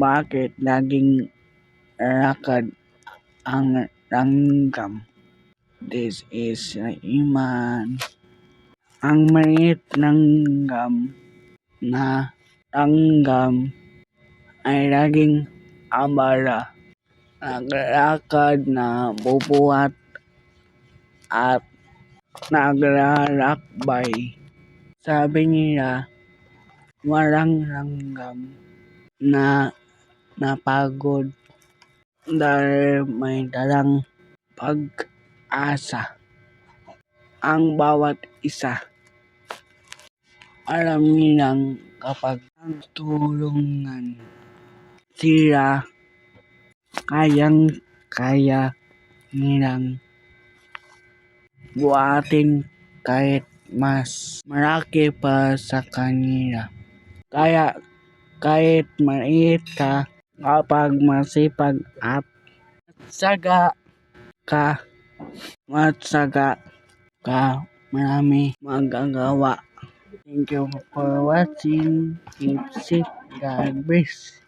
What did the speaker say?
bakit laging lakad ang langgam. This is Iman. Ang maliit langgam na langgam ay laging abala, naglalakad na bubuhat at naglalakbay. Sabi nila, walang langgam na napagod dahil may dalang pag-asa ang bawat isa. Alam nilang kapag nagtulungan sila, kayang-kaya nilang buhatin kahit mas malaki pa sa kanila. Kaya kahit maliit ka, kapag masipag at matyaga ka, marami magagawa. Thank you for watching. Keep safe. God bless.